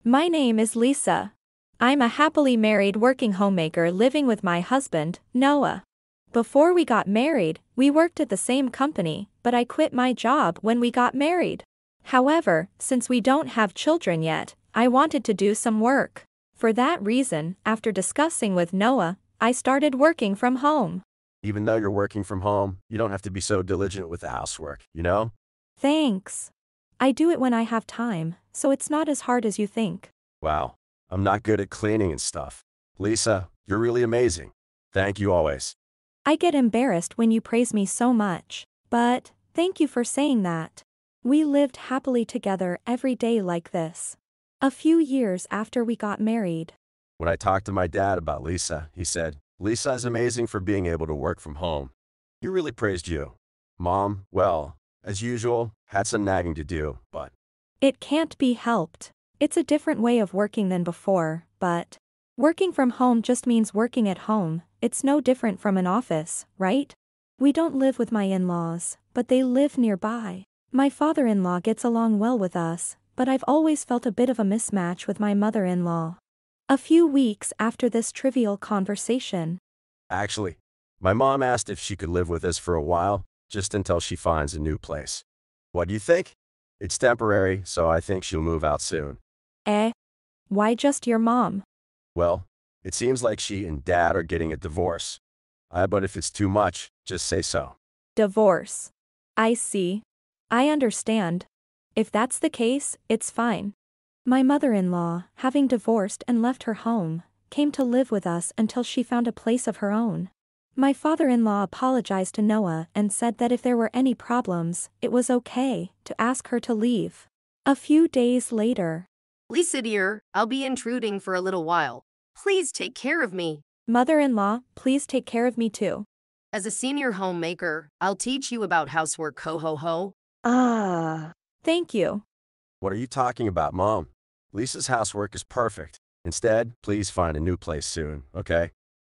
My name is Lisa. I'm a happily married working homemaker living with my husband, Noah. Before we got married, we worked at the same company, but I quit my job when we got married. However, since we don't have children yet, I wanted to do some work. For that reason, after discussing with Noah, I started working from home. Even though you're working from home, you don't have to be so diligent with the housework, you know? Thanks. I do it when I have time, so it's not as hard as you think. Wow, I'm not good at cleaning and stuff. Lisa, you're really amazing. Thank you always. I get embarrassed when you praise me so much, but thank you for saying that. We lived happily together every day like this. A few years after we got married. When I talked to my dad about Lisa, he said, Lisa is amazing for being able to work from home. He really praised you. Mom, well, as usual, had some nagging to do, but it can't be helped. It's a different way of working than before, but working from home just means working at home. It's no different from an office, right? We don't live with my in-laws, but they live nearby. My father-in-law gets along well with us, but I've always felt a bit of a mismatch with my mother-in-law. A few weeks after this trivial conversation. Actually, my mom asked if she could live with us for a while, just until she finds a new place. What do you think? It's temporary, so I think she'll move out soon. Why just your mom? Well, it seems like she and Dad are getting a divorce. But if it's too much, just say so. Divorce. I see. I understand. If that's the case, it's fine. My mother-in-law, having divorced and left her home, came to live with us until she found a place of her own. My father-in-law apologized to Noah and said that if there were any problems, it was okay to ask her to leave. A few days later. Lisa dear, I'll be intruding for a little while. Please take care of me. Mother-in-law, please take care of me too. As a senior homemaker, I'll teach you about housework, ho ho ho. Thank you. What are you talking about, Mom? Lisa's housework is perfect. Instead, please find a new place soon, okay?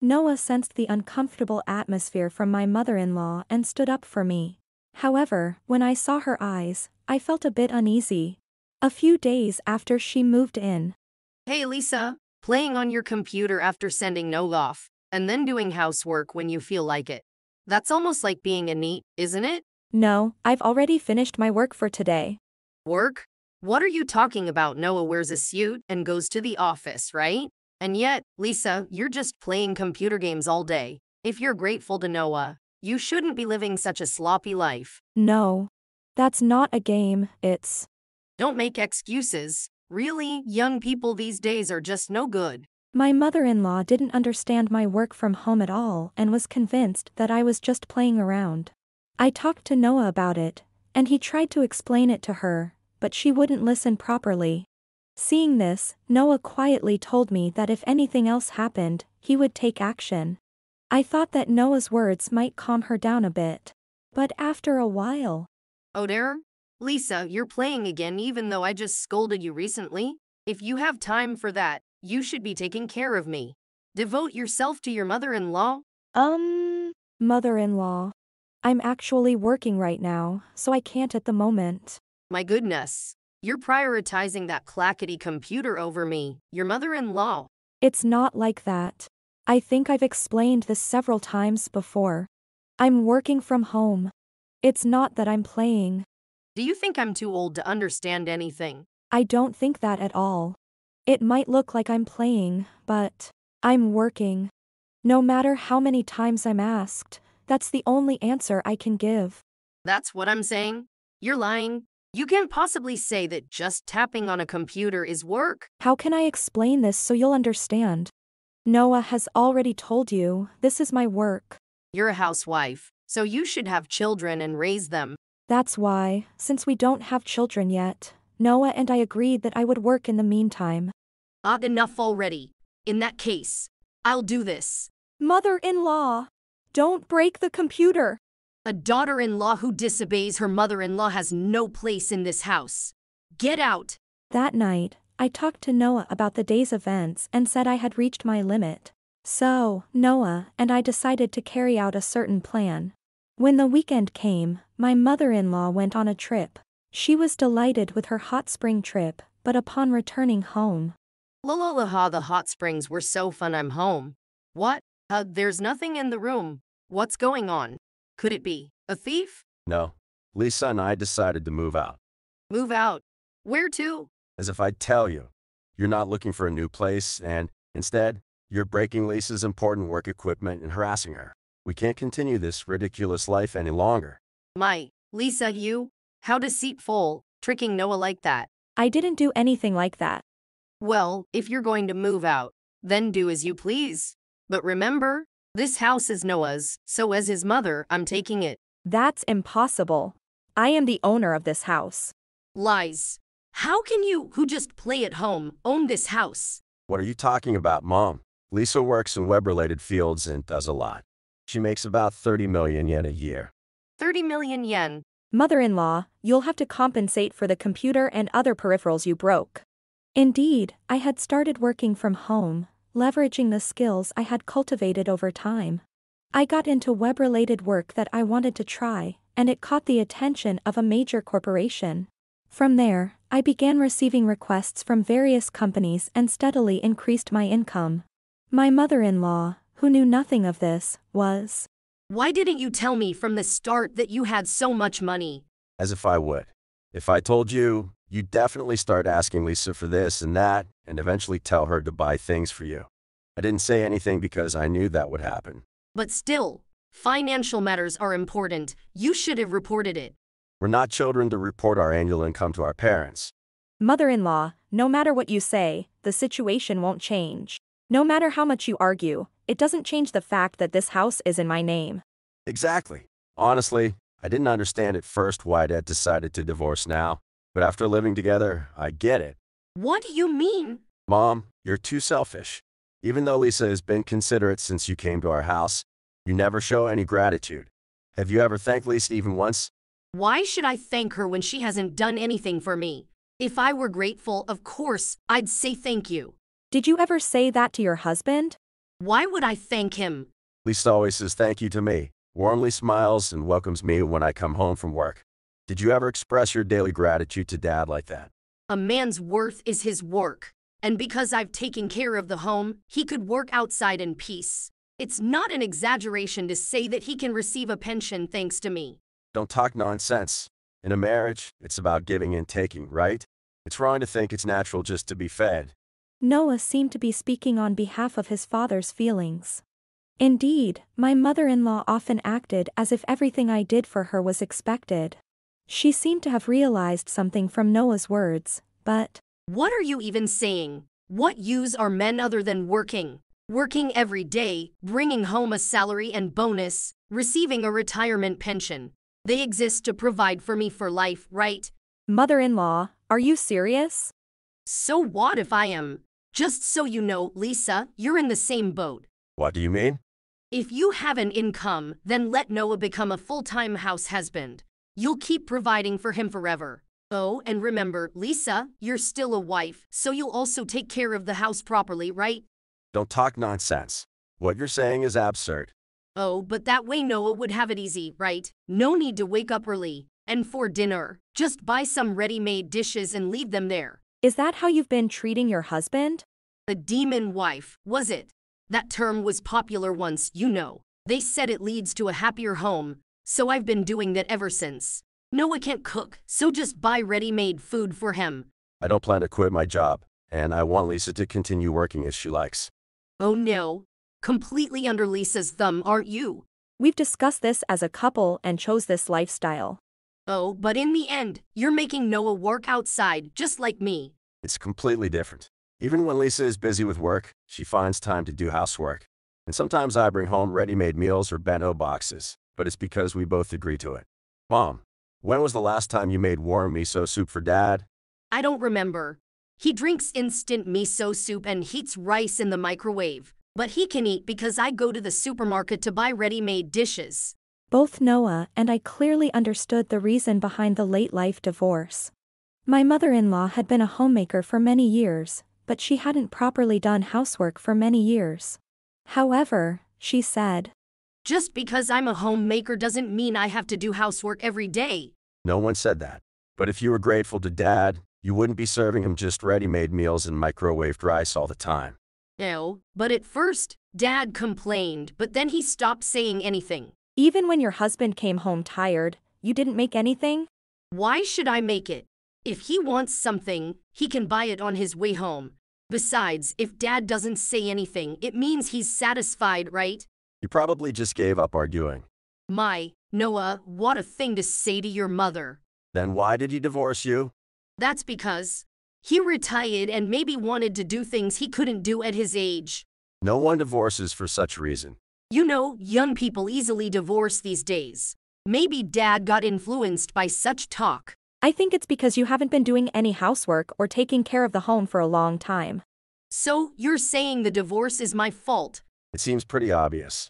Noah sensed the uncomfortable atmosphere from my mother-in-law and stood up for me. However, when I saw her eyes, I felt a bit uneasy. A few days after she moved in. Hey Lisa, playing on your computer after sending Noah off, and then doing housework when you feel like it. That's almost like being a neat, isn't it? No, I've already finished my work for today. Work? What are you talking about? Noah wears a suit and goes to the office, right? And yet, Lisa, you're just playing computer games all day. If you're grateful to Noah, you shouldn't be living such a sloppy life. No. That's not a game, it's... Don't make excuses. Really, young people these days are just no good. My mother-in-law didn't understand my work from home at all and was convinced that I was just playing around. I talked to Noah about it, and he tried to explain it to her, but she wouldn't listen properly. Seeing this, Noah quietly told me that if anything else happened, he would take action. I thought that Noah's words might calm her down a bit. But after a while... Oh there? Lisa, you're playing again even though I just scolded you recently? If you have time for that, you should be taking care of me. Devote yourself to your mother-in-law? Mother-in-law. I'm actually working right now, so I can't at the moment. My goodness. You're prioritizing that clackety computer over me, your mother-in-law. It's not like that. I think I've explained this several times before. I'm working from home. It's not that I'm playing. Do you think I'm too old to understand anything? I don't think that at all. It might look like I'm playing, but I'm working. No matter how many times I'm asked, that's the only answer I can give. That's what I'm saying? You're lying. You can't possibly say that just tapping on a computer is work. How can I explain this so you'll understand? Noah has already told you, this is my work. You're a housewife, so you should have children and raise them. That's why, since we don't have children yet, Noah and I agreed that I would work in the meantime. Enough already. In that case, I'll do this. Mother-in-law, don't break the computer. A daughter-in-law who disobeys her mother-in-law has no place in this house. Get out! That night, I talked to Noah about the day's events and said I had reached my limit. So, Noah and I decided to carry out a certain plan. When the weekend came, my mother-in-law went on a trip. She was delighted with her hot spring trip, but upon returning home. La the hot springs were so fun, I'm home. What? There's nothing in the room. What's going on? Could it be a thief? No. Lisa and I decided to move out. Move out. Where to? As if I'd tell you. You're not looking for a new place, and instead, you're breaking Lisa's important work equipment and harassing her. We can't continue this ridiculous life any longer. Lisa, you? How deceitful, tricking Noah like that. I didn't do anything like that. Well, if you're going to move out, then do as you please. But remember, this house is Noah's, so as his mother, I'm taking it. That's impossible. I am the owner of this house. Lies. How can you, who just play at home, own this house? What are you talking about, Mom? Lisa works in web-related fields and does a lot. She makes about 30 million yen a year. 30 million yen. Mother-in-law, you'll have to compensate for the computer and other peripherals you broke. Indeed, I had started working from home, leveraging the skills I had cultivated over time. I got into web-related work that I wanted to try, and it caught the attention of a major corporation. From there, I began receiving requests from various companies and steadily increased my income. My mother-in-law, who knew nothing of this, was. Why didn't you tell me from the start that you had so much money? As if I would. If I told you, you'd definitely start asking Lisa for this and that, and eventually tell her to buy things for you. I didn't say anything because I knew that would happen. But still, financial matters are important. You should have reported it. We're not children to report our annual income to our parents. Mother-in-law, no matter what you say, the situation won't change. No matter how much you argue, it doesn't change the fact that this house is in my name. Exactly. Honestly, I didn't understand at first why Dad decided to divorce now, but after living together, I get it. What do you mean? Mom, you're too selfish. Even though Lisa has been considerate since you came to our house, you never show any gratitude. Have you ever thanked Lisa even once? Why should I thank her when she hasn't done anything for me? If I were grateful, of course, I'd say thank you. Did you ever say that to your husband? Why would I thank him? Lisa always says thank you to me, warmly smiles and welcomes me when I come home from work. Did you ever express your daily gratitude to Dad like that? A man's worth is his work. And because I've taken care of the home, he could work outside in peace. It's not an exaggeration to say that he can receive a pension thanks to me. Don't talk nonsense. In a marriage, it's about giving and taking, right? It's wrong to think it's natural just to be fed. Noah seemed to be speaking on behalf of his father's feelings. Indeed, my mother-in-law often acted as if everything I did for her was expected. She seemed to have realized something from Noah's words, but... What are you even saying? What use are men other than working? Working every day, bringing home a salary and bonus, receiving a retirement pension. They exist to provide for me for life, right? Mother-in-law, are you serious? So what if I am? Just so you know, Lisa, you're in the same boat. What do you mean? If you have an income, then let Noah become a full-time house husband. You'll keep providing for him forever. Oh, and remember, Lisa, you're still a wife, so you'll also take care of the house properly, right? Don't talk nonsense. What you're saying is absurd. Oh, but that way Noah would have it easy, right? No need to wake up early. And for dinner, just buy some ready-made dishes and leave them there. Is that how you've been treating your husband? A demon wife, was it? That term was popular once, you know. They said it leads to a happier home, so I've been doing that ever since. Noah can't cook, so just buy ready-made food for him. I don't plan to quit my job, and I want Lisa to continue working as she likes. Oh no. Completely under Lisa's thumb, aren't you? We've discussed this as a couple and chose this lifestyle. Oh, but in the end, you're making Noah work outside, just like me. It's completely different. Even when Lisa is busy with work, she finds time to do housework. And sometimes I bring home ready-made meals or bento boxes, but it's because we both agree to it. Mom, when was the last time you made warm miso soup for Dad? I don't remember. He drinks instant miso soup and heats rice in the microwave. But he can eat because I go to the supermarket to buy ready-made dishes. Both Noah and I clearly understood the reason behind the late-life divorce. My mother-in-law had been a homemaker for many years, but she hadn't properly done housework for many years. However, she said, just because I'm a homemaker doesn't mean I have to do housework every day. No one said that. But if you were grateful to Dad, You wouldn't be serving him just ready-made meals and microwaved rice all the time. No, but at first, Dad complained, but then he stopped saying anything. Even when your husband came home tired, you didn't make anything? Why should I make it? If he wants something, he can buy it on his way home. Besides, if Dad doesn't say anything, it means he's satisfied, right? You probably just gave up arguing. Noah, what a thing to say to your mother. Then why did he divorce you? That's because he retired and maybe wanted to do things he couldn't do at his age. No one divorces for such reason. You know, young people easily divorce these days. Maybe Dad got influenced by such talk. I think it's because you haven't been doing any housework or taking care of the home for a long time. So, you're saying the divorce is my fault? It seems pretty obvious.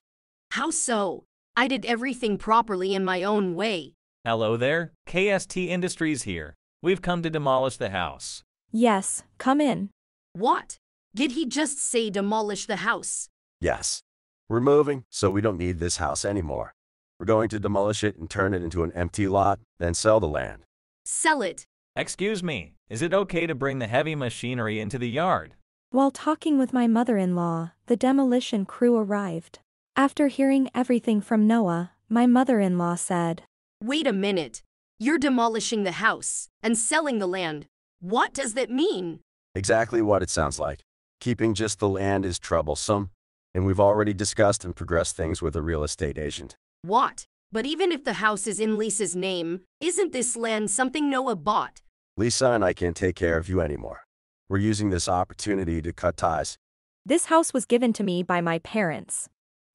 How so? I did everything properly in my own way. Hello there, KST Industries here. We've come to demolish the house. Yes, come in. What? Did he just say demolish the house? Yes. We're moving, so we don't need this house anymore. We're going to demolish it and turn it into an empty lot, then sell the land. Sell it. Excuse me, is it okay to bring the heavy machinery into the yard? While talking with my mother-in-law, the demolition crew arrived. After hearing everything from Noah, my mother-in-law said, Wait a minute. You're demolishing the house and selling the land. What does that mean? Exactly what it sounds like. Keeping just the land is troublesome, and we've already discussed and progressed things with a real estate agent. What? But even if the house is in Lisa's name, isn't this land something Noah bought? Lisa and I can't take care of you anymore. We're using this opportunity to cut ties. This house was given to me by my parents.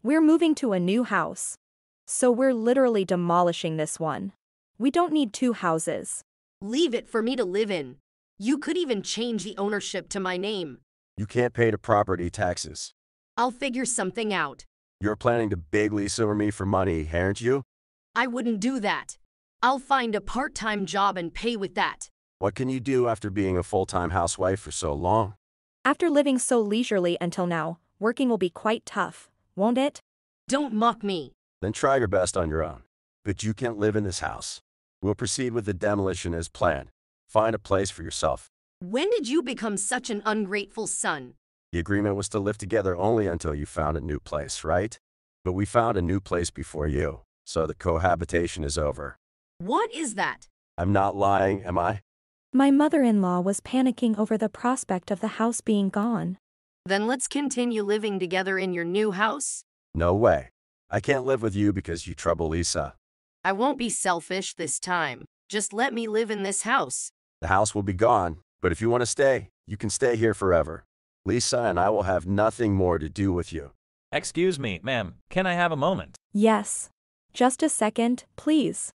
We're moving to a new house. So we're literally demolishing this one. We don't need two houses. Leave it for me to live in. You could even change the ownership to my name. You can't pay the property taxes. I'll figure something out. You're planning to beg Lisa or me for money, aren't you? I wouldn't do that. I'll find a part-time job and pay with that. What can you do after being a full-time housewife for so long? After living so leisurely until now, working will be quite tough, won't it? Don't mock me. Then try your best on your own. But you can't live in this house. We'll proceed with the demolition as planned. Find a place for yourself. When did you become such an ungrateful son? The agreement was to live together only until you found a new place, right? But we found a new place before you, so the cohabitation is over. What is that? I'm not lying, am I? My mother-in-law was panicking over the prospect of the house being gone. Then let's continue living together in your new house. No way. I can't live with you because you trouble Lisa. I won't be selfish this time. Just let me live in this house. The house will be gone, but if you want to stay, you can stay here forever. Lisa and I will have nothing more to do with you. Excuse me, ma'am, can I have a moment? Yes. Just a second, please.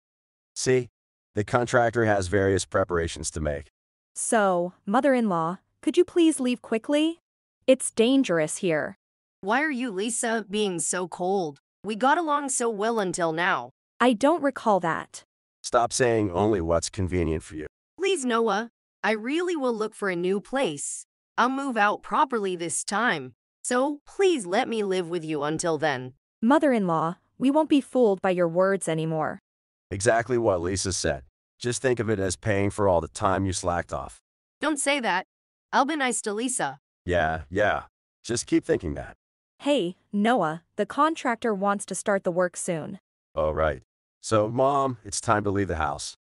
See? The contractor has various preparations to make. So, mother-in-law, could you please leave quickly? It's dangerous here. Why are you, Lisa, being so cold? We got along so well until now. I don't recall that. Stop saying only what's convenient for you. Please, Noah. I really will look for a new place. I'll move out properly this time. So, please let me live with you until then. Mother-in-law, we won't be fooled by your words anymore. Exactly what Lisa said. Just think of it as paying for all the time you slacked off. Don't say that. I'll be nice to Lisa. Yeah. Just keep thinking that. Hey, Noah, the contractor wants to start the work soon. Oh, right. So, Mom, it's time to leave the house.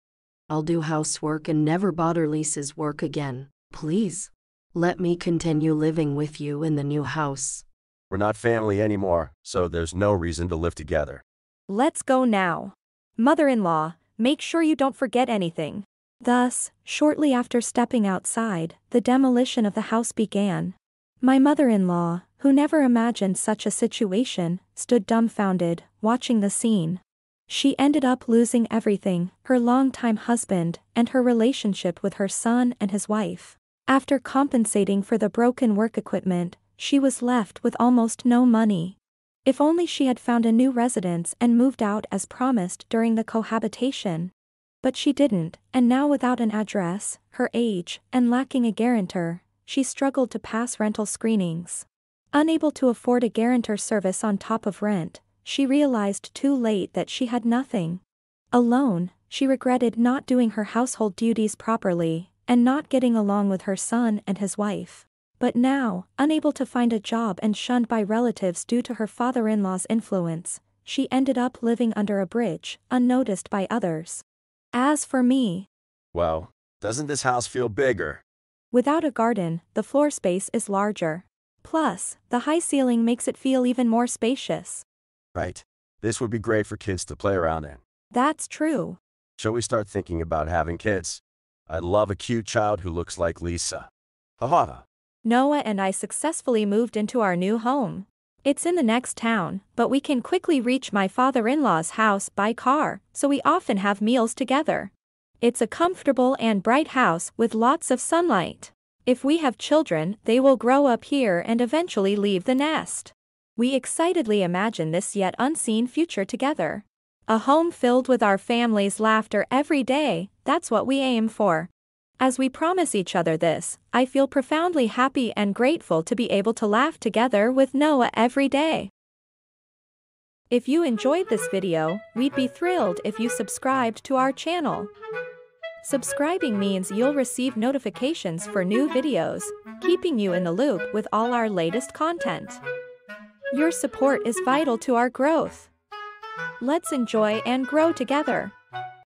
I'll do housework and never bother Lisa's work again. Please. Let me continue living with you in the new house. We're not family anymore, so there's no reason to live together. Let's go now. Mother-in-law, make sure you don't forget anything. Thus, shortly after stepping outside, the demolition of the house began. My mother-in-law, who never imagined such a situation, stood dumbfounded, watching the scene. She ended up losing everything, her longtime husband, and her relationship with her son and his wife. After compensating for the broken work equipment, she was left with almost no money. If only she had found a new residence and moved out as promised during the cohabitation. But she didn't, and now without an address, her age, and lacking a guarantor, she struggled to pass rental screenings. Unable to afford a guarantor service on top of rent, she realized too late that she had nothing. Alone, she regretted not doing her household duties properly, and not getting along with her son and his wife. But now, unable to find a job and shunned by relatives due to her father-in-law's influence, she ended up living under a bridge, unnoticed by others. As for me, Well, doesn't this house feel bigger? without a garden, the floor space is larger. Plus, the high ceiling makes it feel even more spacious. Right. This would be great for kids to play around in. That's true. Shall we start thinking about having kids? I'd love a cute child who looks like Lisa. Haha. Noah and I successfully moved into our new home. It's in the next town, but we can quickly reach my father-in-law's house by car, so we often have meals together. It's a comfortable and bright house with lots of sunlight. If we have children, they will grow up here and eventually leave the nest. We excitedly imagine this yet unseen future together. A home filled with our family's laughter every day, that's what we aim for. As we promise each other this, I feel profoundly happy and grateful to be able to laugh together with Noah every day. If you enjoyed this video, we'd be thrilled if you subscribed to our channel. Subscribing means you'll receive notifications for new videos, keeping you in the loop with all our latest content. Your support is vital to our growth. Let's enjoy and grow together.